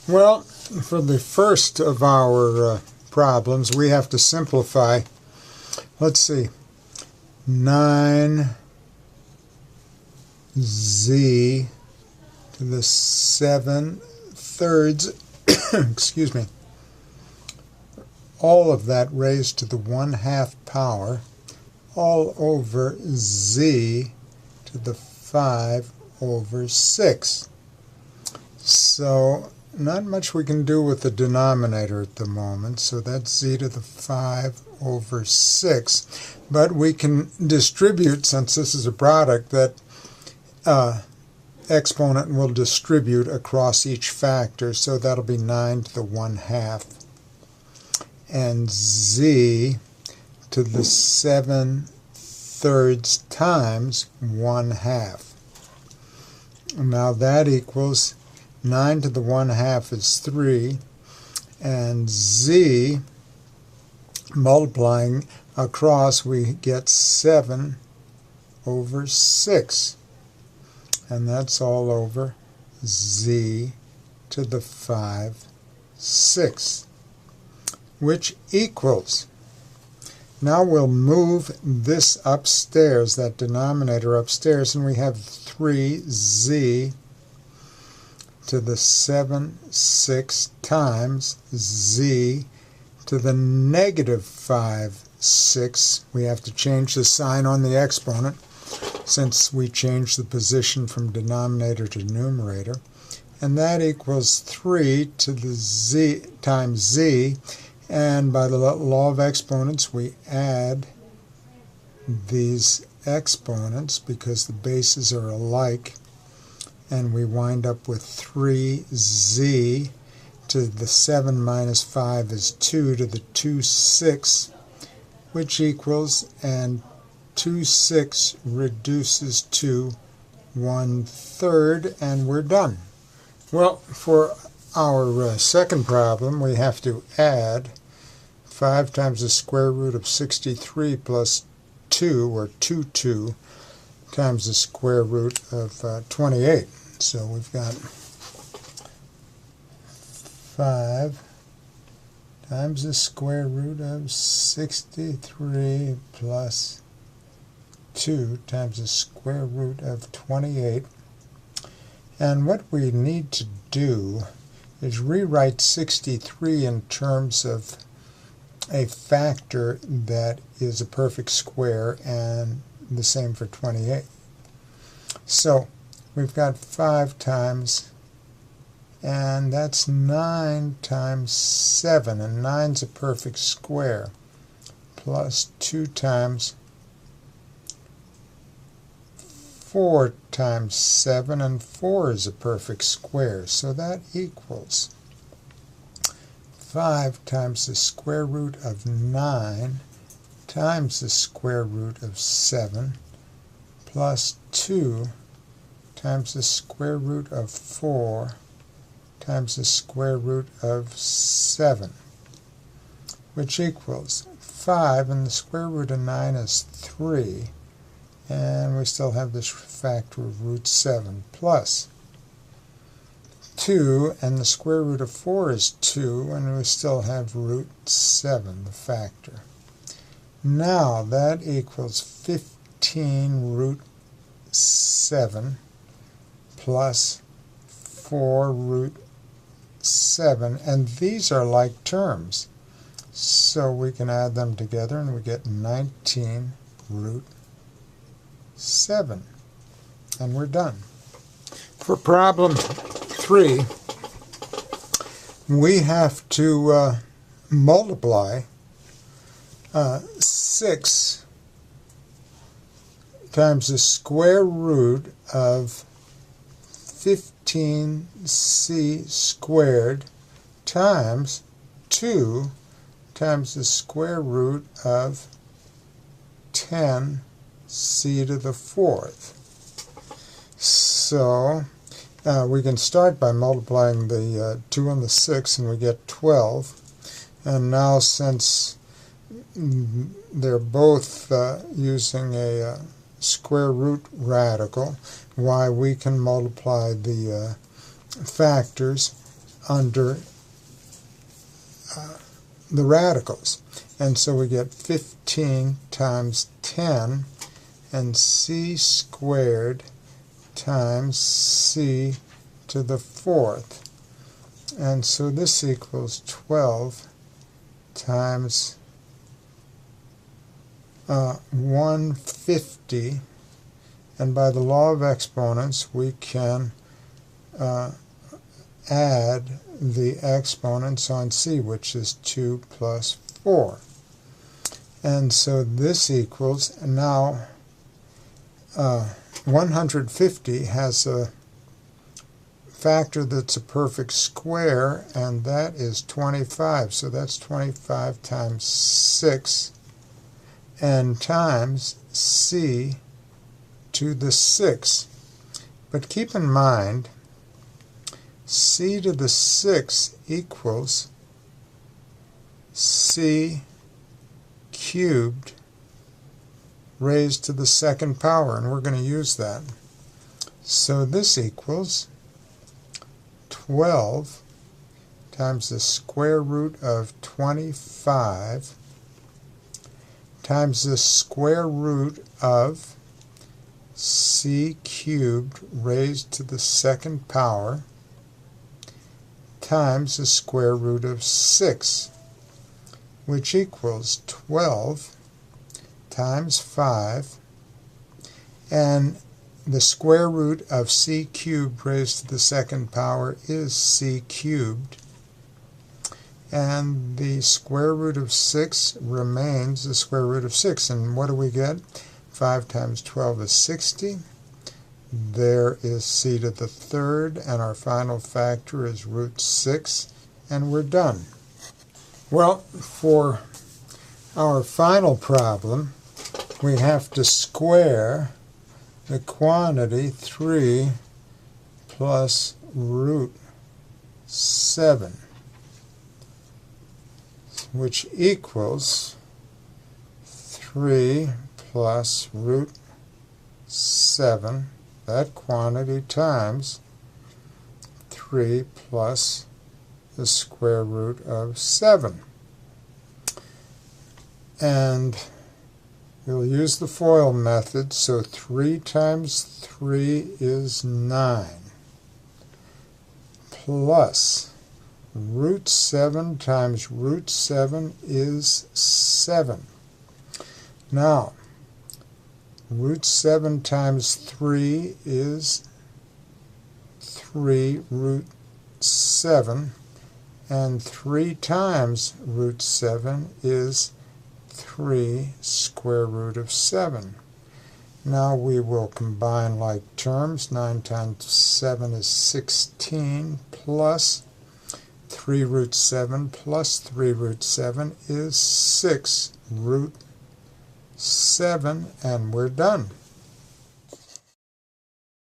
Well, for the first of our problems, we have to simplify. Let's see, 9z to the 7/3, excuse me, all of that raised to the 1/2 power, all over z to the 5/6. So not much we can do with the denominator at the moment, so that's z to the 5/6. But we can distribute, since this is a product, that exponent will distribute across each factor, so that'll be 9 to the 1/2. And z to the 7/3 times 1/2. Now that equals 9 to the 1/2 is 3, and z, multiplying across, we get 7/6. And that's all over z to the 5/6, which equals, now we'll move this upstairs, that denominator upstairs, and we have 3z to the 7/6 times z to the negative 5/6. We have to change the sign on the exponent since we changed the position from denominator to numerator. And that equals 3 to the z times z. And by the law of exponents, we add these exponents because the bases are alike. And we wind up with 3z to the 7 minus 5 is 2 to the 2/6, which equals, and 2/6 reduces to 1/3, and we're done. Well, for our second problem, we have to add 5 times the square root of 63 plus 2, or 2 times the square root of 28. So we've got 5 times the square root of 63 plus 2 times the square root of 28. And what we need to do is rewrite 63 in terms of a factor that is a perfect square, and the same for 28. So we've got 5 times, and that's 9 times 7, and 9's a perfect square, plus 2 times 4 times 7, and 4 is a perfect square, so that equals 5 times the square root of 9 times the square root of 7 plus 2 times the square root of 4 times the square root of 7, which equals 5, and the square root of 9 is 3, and we still have this factor of root 7, plus 2, and the square root of 4 is 2, and we still have root 7, the factor. Now that equals 15 root 7 plus 4 root 7, and these are like terms, so we can add them together and we get 19 root 7, and we're done. For problem 3, we have to multiply 6 times the square root of 15c squared times 2 times the square root of 10c to the 4th. So we can start by multiplying the 2 and the 6, and we get 12. And now, since they're both using a square root radical, why we can multiply the factors under the radicals. And so we get 15 times 10 and c squared times c to the fourth. And so this equals 12 times 150. And by the law of exponents, we can add the exponents on c, which is 2 plus 4. And so this equals, now 150 has a factor that's a perfect square, and that is 25. So that's 25 times 6 and times c to the 6. But keep in mind, c to the 6 equals c cubed raised to the second power, and we're going to use that. So this equals 12 times the square root of 25 times the square root of c cubed raised to the second power times the square root of 6, which equals 12 times 5, and the square root of c cubed raised to the second power is c cubed, and the square root of 6 remains the square root of 6. And what do we get? 5 times 12 is 60. There is c to the third, and our final factor is root 6, and we're done. Well, for our final problem, we have to square the quantity 3 plus root 7, which equals 3 plus root 7, that quantity, times 3 plus the square root of 7. And we'll use the FOIL method, so 3 times 3 is 9, plus root 7 times root 7 is 7. Now, root 7 times 3 is 3 root 7, and 3 times root 7 is 3 square root of 7. Now we will combine like terms. 9 times 7 is 16, plus 3 root 7 plus 3 root 7 is 6 root 7, and we're done.